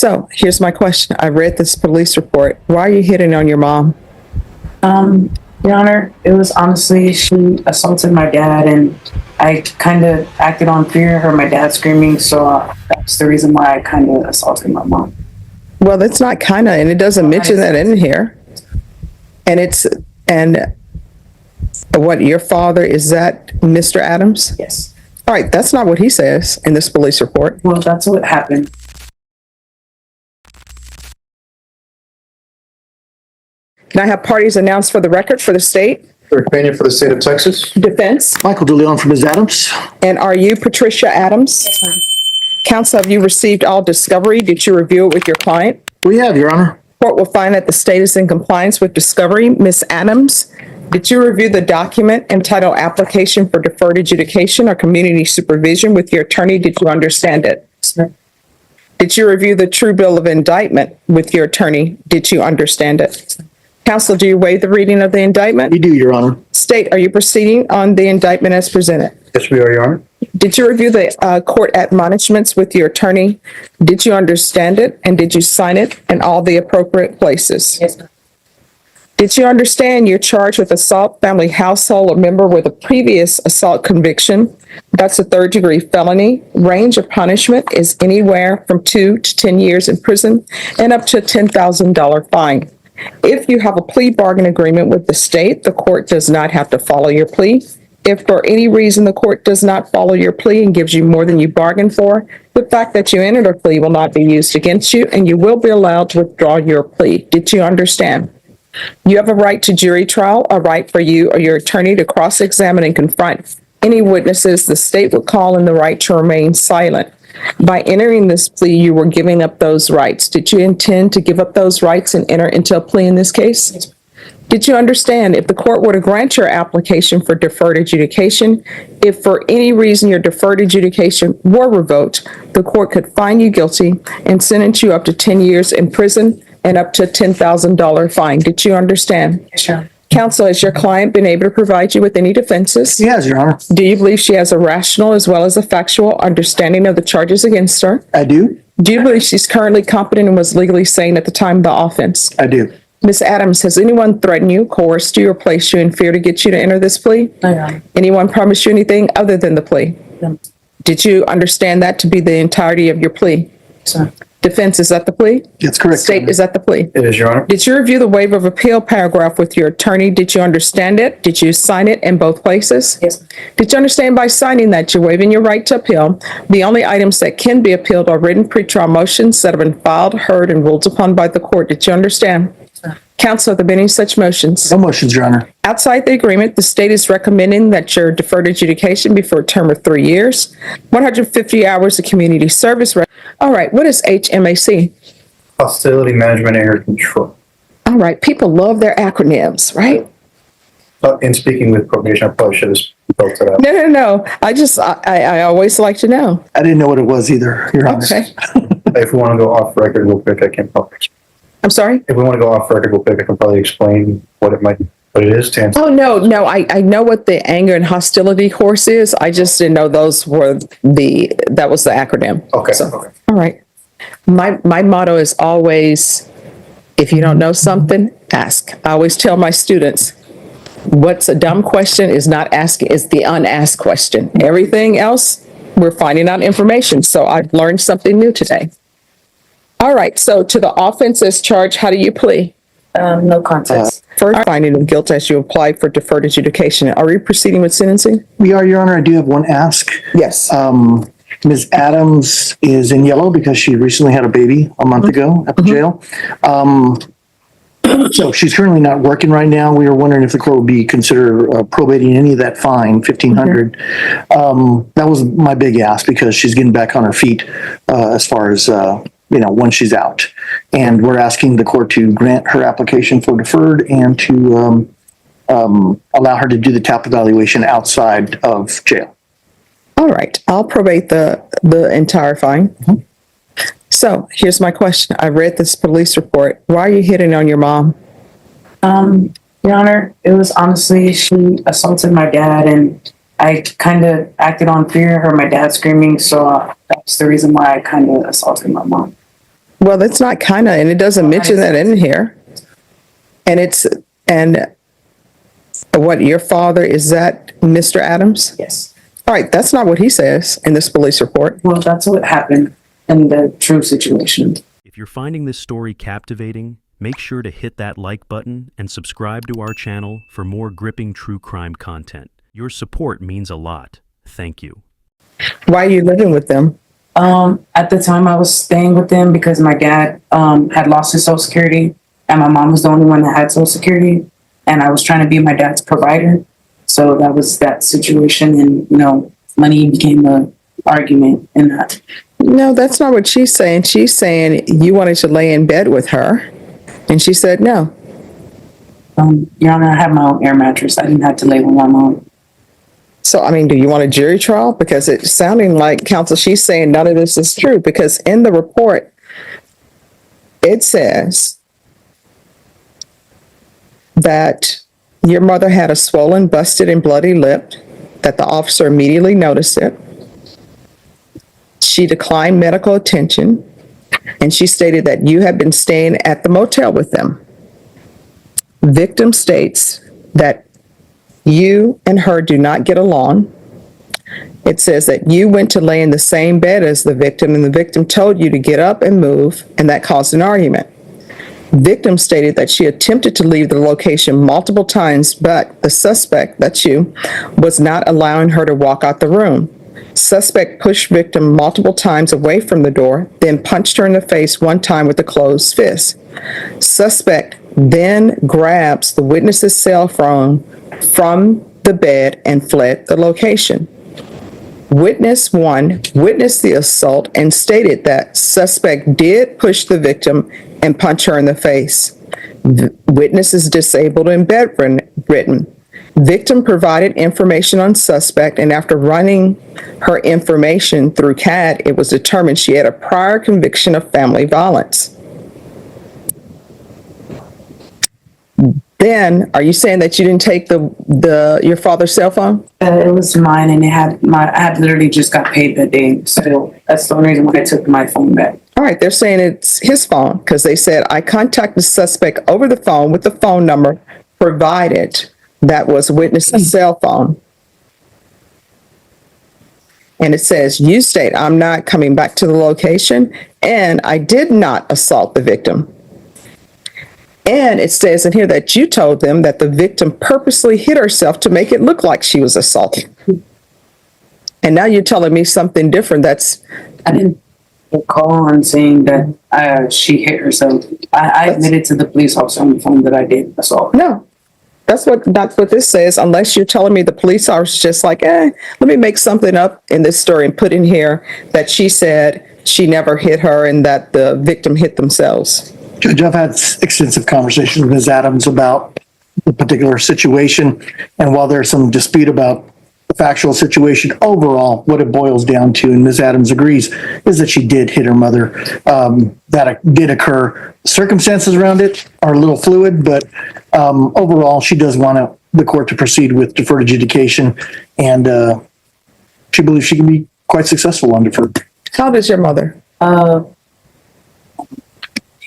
So here's my question. I read this police report. Why are you hitting on your mom? Your Honor, it was honestly, she assaulted my dad and I kind of acted on fear, heard my dad screaming, so that's the reason why I kind of assaulted my mom. Well, that's not kind of, and it doesn't mention that in here. And what, your father, is that Mr. Adams? Yes. All right, that's not what he says in this police report. Well, that's what happened. Can I have parties announced for the record for the state? Eric Pena for the state of Texas. Defense. Michael DeLeon from Ms. Adams. And are you Patricia Adams? Yes, ma'am. Counsel, have you received all discovery? Did you review it with your client? We have, Your Honor. Court will find that the state is in compliance with discovery. Ms. Adams, did you review the document entitled Application for Deferred Adjudication or Community Supervision with your attorney? Did you understand it? Yes, ma'am. Did you review the true bill of indictment with your attorney? Did you understand it? Counsel, do you waive the reading of the indictment? We do, Your Honor. State, are you proceeding on the indictment as presented? Yes, we are, Your Honor. Did you review the court admonishments with your attorney? Did you understand it and did you sign it in all the appropriate places? Yes, ma'am. Did you understand you're charged with assault, family, household, or member with a previous assault conviction? That's a third-degree felony. Range of punishment is anywhere from 2 to 10 years in prison and up to a $10,000 fine. If you have a plea bargain agreement with the state, the court does not have to follow your plea. If for any reason the court does not follow your plea and gives you more than you bargained for, the fact that you entered a plea will not be used against you and you will be allowed to withdraw your plea. Did you understand? You have a right to jury trial, a right for you or your attorney to cross-examine and confront any witnesses the state would call, and the right to remain silent. By entering this plea, you were giving up those rights. Did you intend to give up those rights and enter into a plea in this case? Yes. Did you understand if the court were to grant your application for deferred adjudication, if for any reason your deferred adjudication were revoked, the court could find you guilty and sentence you up to 10 years in prison and up to a $10,000 fine? Did you understand? Yes, Your Honor. Counsel, has your client been able to provide you with any defenses? He has, Your Honor. Do you believe she has a rational as well as a factual understanding of the charges against her? I do. Do you believe she's currently competent and was legally sane at the time of the offense? I do. Ms. Adams, has anyone threatened you, coerced you, or placed you in fear to get you to enter this plea? No, Your Honor. Anyone promised you anything other than the plea? No. Did you understand that to be the entirety of your plea? Yes, ma'am. Defense, is that the plea? That's correct. State, is that the plea? It is, Your Honor. Did you review the waiver of appeal paragraph with your attorney? Did you understand it? Did you sign it in both places? Yes, ma'am. Did you understand by signing that you're waiving your right to appeal? The only items that can be appealed are written pretrial motions that have been filed, heard, and ruled upon by the court. Did you understand? ma'am. Counsel, have there been any such motions? No motions, Your Honor. Outside the agreement, the state is recommending that your deferred adjudication be for a term of 3 years, 150 hours of community service. All right, what is HMAC? Hostility Management Area Control. All right, people love their acronyms, right? In speaking with probation, I probably should have spelled it out. No. I always like to know. I didn't know what it was either, Your Honor. Okay. If we want to go off record real quick, I can probably. I'm sorry? If we want to go off record real quick, I can probably explain what it is to answer. Oh, no, I know what the anger and hostility course is. I just didn't know those were that was the acronym. Okay. So, Okay. all right. My motto is always, if you don't know something, ask. I always tell my students, what's a dumb question is not asking, is the unasked question. Everything else, we're finding out information. So I've learned something new today. All right, so to the offenses charge, how do you plea? No contest. First, finding of guilt as you apply for deferred adjudication. Are we proceeding with sentencing? We are, Your Honor. I do have one ask. Yes. Ms. Adams is in yellow because she recently had a baby a month ago at the jail. So she's currently not working right now. We were wondering if the court would be consider probating any of that fine, $1,500. That was my big ask because she's getting back on her feet as far as when she's out. And we're asking the court to grant her application for deferred and to allow her to do the TAP evaluation outside of jail. All right, I'll probate the entire fine. So here's my question. I read this police report. Why are you hitting on your mom? Your Honor, it was honestly, she assaulted my dad and I kind of acted on fear, heard my dad screaming, so that's the reason why I kind of assaulted my mom. Well, that's not kind of, and it doesn't mention that in here. And what, your father, is that Mr. Adams? Yes. All right, that's not what he says in this police report. Well, that's what happened in the true situation. If you're finding this story captivating, make sure to hit that like button and subscribe to our channel for more gripping true crime content. Your support means a lot. Thank you. Why are you living with them? At the time I was staying with them because my dad had lost his Social Security and my mom was the only one that had Social Security, and I was trying to be my dad's provider. So that was that situation, and money became an argument in that. No, that's not what she's saying. She's saying you wanted to lay in bed with her, and she said no. Your Honor, I have my own air mattress. I didn't have to lay with my mom. So, I mean, do you want a jury trial? Because it's sounding like, counsel, she's saying none of this is true, because in the report, it says that your mother had a swollen, busted, and bloody lip, that the officer immediately noticed it. She declined medical attention, and she stated that you had been staying at the motel with them. Victim states that you and her do not get along. It says that you went to lay in the same bed as the victim, and the victim told you to get up and move, and that caused an argument. Victim stated that she attempted to leave the location multiple times, but the suspect, that's you, was not allowing her to walk out the room. Suspect pushed victim multiple times away from the door, then punched her in the face one time with a closed fist. Suspect then grabs the witness's cell phone from the bed and fled the location. Witness 1 witnessed the assault and stated that suspect did push the victim and punch her in the face. Witness is disabled and bedridden. Victim provided information on suspect, and after running her information through CAD, it was determined she had a prior conviction of family violence. Then, are you saying that you didn't take your father's cell phone? It was mine, and I had literally just got paid that day, so that's the only reason why I took my phone back. All right, they're saying it's his phone, because they said, I contacted the suspect over the phone with the phone number provided. That was witness's cell phone. And it says, you state, I'm not coming back to the location, and I did not assault the victim. And it says in here that you told them that the victim purposely hit herself to make it look like she was assaulted. And now you're telling me something different. I didn't call on saying that she hit herself. I admitted to the police officer on the phone that I did assault. No, that's what this says, unless you're telling me the police officer just like, let me make something up in this story and put in here that she said she never hit her and that the victim hit themselves. Judge, I've had extensive conversations with Ms. Adams about the particular situation, and while there's some dispute about the factual situation, overall, what it boils down to, and Ms. Adams agrees, is that she did hit her mother. That did occur. Circumstances around it are a little fluid, but overall, she does want the court to proceed with deferred adjudication, and she believes she can be quite successful on deferred. How old is your mother?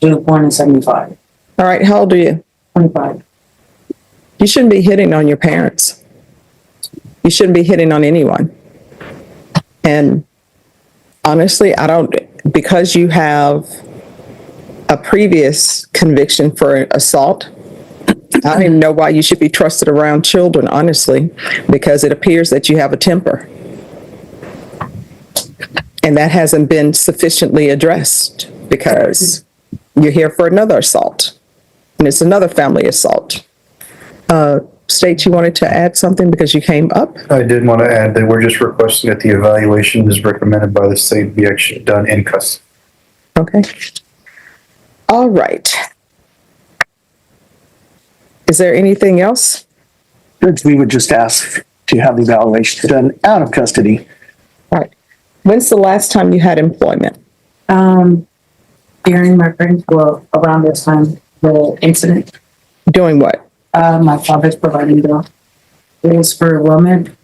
She was born in 75. All right, how old are you? 25. You shouldn't be hitting on your parents. You shouldn't be hitting on anyone. And honestly, because you have a previous conviction for assault, I don't even know why you should be trusted around children, honestly, because it appears that you have a temper. And that hasn't been sufficiently addressed because you're here for another assault, and it's another family assault. State, you wanted to add something because you came up? I did want to add that we're just requesting that the evaluation is recommended by the state be actually done in custody. Okay. All right. Is there anything else? Judge, we would just ask to have the evaluation done out of custody. All right. When's the last time you had employment? During my around this time, the incident, Doing what? my father's providing the bills for women.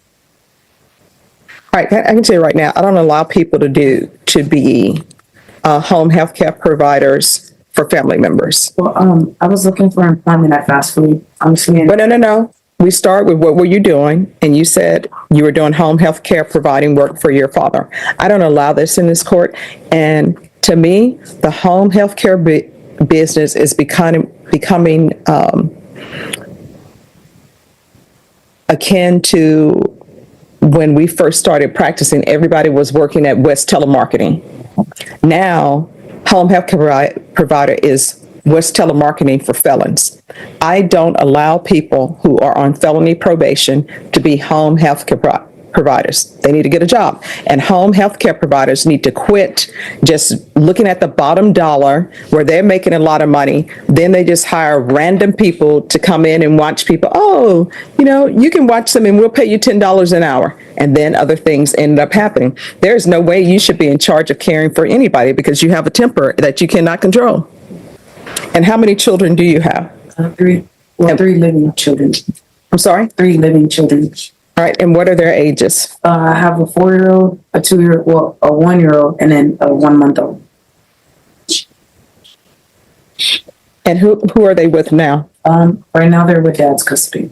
All right, I can tell you right now, I don't allow people to be home health care providers for family members? Well, I was looking for employment at fast food. Honestly, and But no. We start with what were you doing? And you said you were doing home health care providing work for your father. I don't allow this in this court. And to me, the home health care business is becoming akin to when we first started practicing, everybody was working at West Telemarketing. Now, home health care provider is West Telemarketing for felons. I don't allow people who are on felony probation to be home health care providers. They need to get a job. And home health care providers need to quit just looking at the bottom dollar where they're making a lot of money. Then they just hire random people to come in and watch people. Oh, you can watch them and we'll pay you $10 an hour. And then other things end up happening. There's no way you should be in charge of caring for anybody because you have a temper that you cannot control. And how many children do you have? three living children. I'm sorry? 3 living children. All right. And what are their ages? I have a 4-year-old, a 2-year, well, a 1-year-old, and then a 1-month-old. And who are they with now? Right now they're with dad's custody.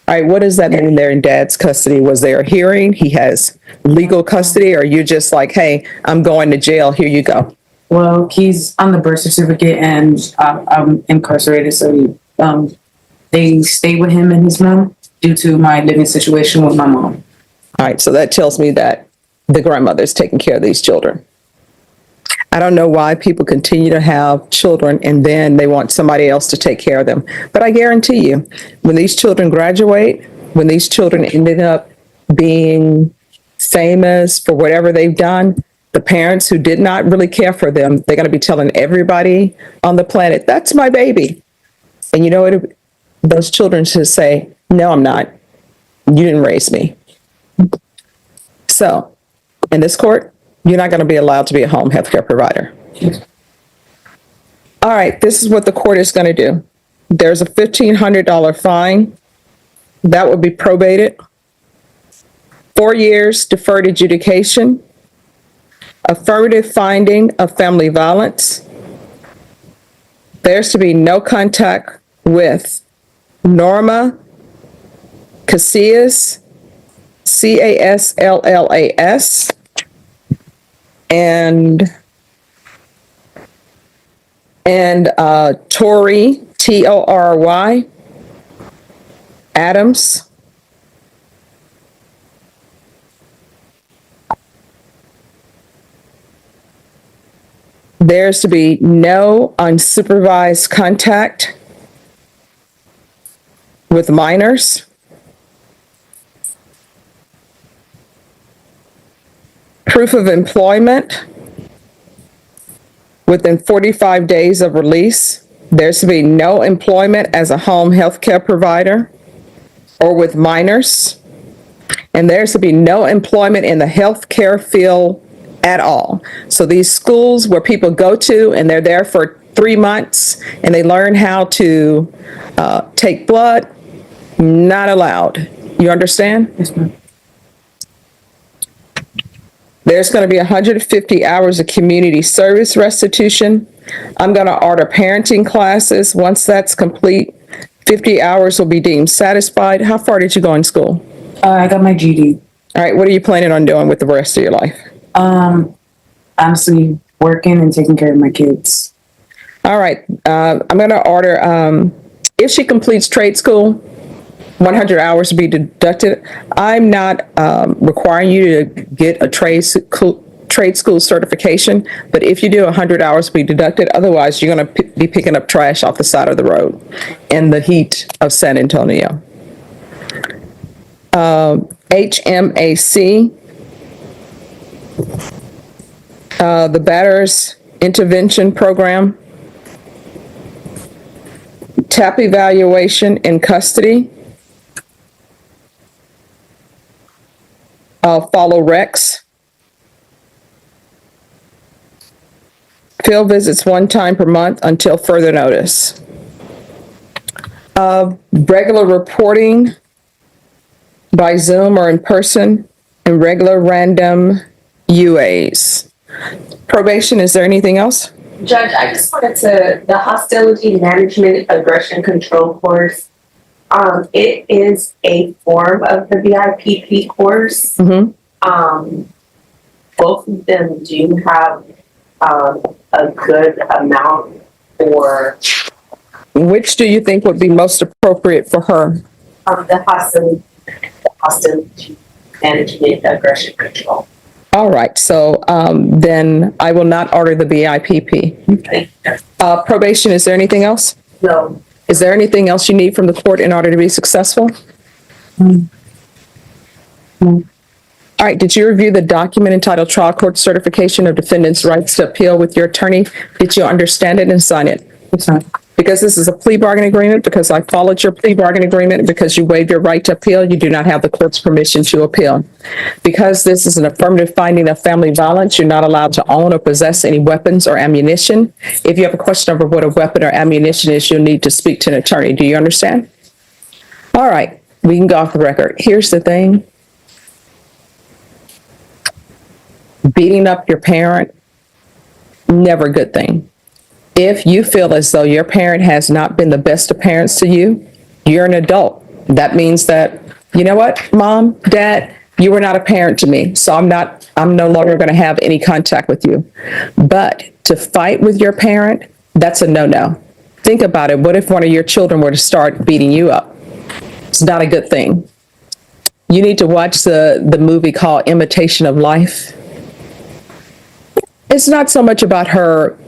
All right. What does that mean they're in dad's custody? Was there a hearing? He has legal custody, or you just like, hey, I'm going to jail. Here you go. Well, he's on the birth certificate and I'm incarcerated, so they stay with him and his mom due to my living situation with my mom. All right. So that tells me that the grandmother's taking care of these children. I don't know why people continue to have children and then they want somebody else to take care of them. But I guarantee you, when these children graduate, when these children ended up being famous for whatever they've done, the parents who did not really care for them, they're going to be telling everybody on the planet, that's my baby. And you know what? Those children should say, no, I'm not. You didn't raise me. So in this court, you're not going to be allowed to be a home health care provider. All right, this is what the court is going to do. There's a $1,500 fine. That will be probated. 4 years deferred adjudication. Affirmative finding of family violence. There's to be no contact with Norma Casillas, Caslallas, and Tory, Tory, Adams. There's to be no unsupervised contact with minors. Proof of employment within 45 days of release. There's to be no employment as a home health care provider or with minors. And there's to be no employment in the health care field at all. So these schools where people go to and they're there for 3 months and they learn how to take blood, not allowed. You understand? Yes, ma'am. There's going to be 150 hours of community service restitution. I'm going to order parenting classes. Once that's complete, 50 hours will be deemed satisfied. How far did you go in school? I got my GD. All right. What are you planning on doing with the rest of your life? Honestly, working and taking care of my kids. All right. I'm going to order, if she completes trade school, 100 hours will be deducted. I'm not requiring you to get a trade school certification, but if you do, 100 hours will be deducted. Otherwise, you're going to be picking up trash off the side of the road in the heat of San Antonio. HMAC, the Batter's Intervention Program, TAP evaluation in custody, follow recs, field visits 1 time per month until further notice, regular reporting by Zoom or in person, and regular random UAs. Probation, is there anything else? Judge, I just wanted to, the hostility management aggression control course, it is a form of the VIPP course. Mhm. Both of them do have, a good amount for, Which do you think would be most appropriate for her? the hostility management aggression control. All right, so then I will not order the BIPP. Thank you. Probation, is there anything else? So, Is there anything else you need from the court in order to be successful? All right, did you review the document entitled Trial Court Certification of Defendant's Rights to Appeal with your attorney? Did you understand it and sign it? Because this is a plea bargaining agreement, because I followed your plea bargaining agreement, and because you waived your right to appeal, you do not have the court's permission to appeal. Because this is an affirmative finding of family violence, you're not allowed to own or possess any weapons or ammunition. If you have a question over what a weapon or ammunition is, you'll need to speak to an attorney. Do you understand? All right, we can go off the record. Here's the thing. Beating up your parent, never a good thing. If you feel as though your parent has not been the best of parents to you, you're an adult. That means that, you know what, mom, dad, you were not a parent to me, so I'm no longer going to have any contact with you. But to fight with your parent, that's a no-no. Think about it. What if one of your children were to start beating you up? It's not a good thing. You need to watch the movie called Imitation of Life. It's not so much about her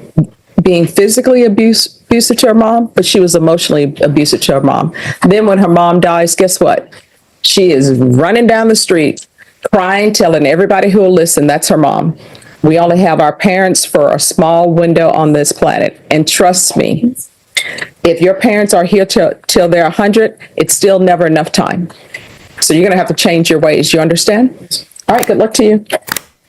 being physically abusive to her mom, but she was emotionally abusive to her mom. Then when her mom dies, guess what? She is running down the street, crying, telling everybody who will listen, that's her mom. We only have our parents for a small window on this planet. And trust me, if your parents are here till they're 100, it's still never enough time. So you're going to have to change your ways. You understand? All right, good luck to you.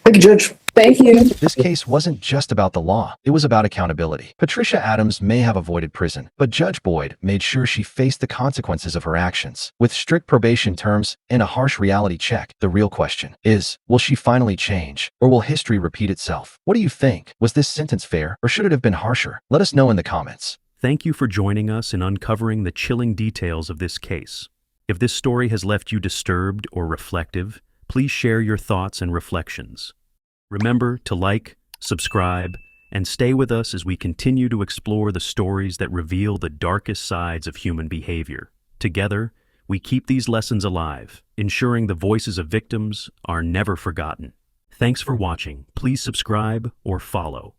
Thank you, Judge. Thank you. This case wasn't just about the law, it was about accountability. Patricia Adams may have avoided prison, but Judge Boyd made sure she faced the consequences of her actions. With strict probation terms and a harsh reality check, the real question is, will she finally change, or will history repeat itself? What do you think? Was this sentence fair, or should it have been harsher? Let us know in the comments. Thank you for joining us in uncovering the chilling details of this case. If this story has left you disturbed or reflective, please share your thoughts and reflections. Remember to like, subscribe, and stay with us as we continue to explore the stories that reveal the darkest sides of human behavior. Together, we keep these lessons alive, ensuring the voices of victims are never forgotten. Thanks for watching. Please subscribe or follow.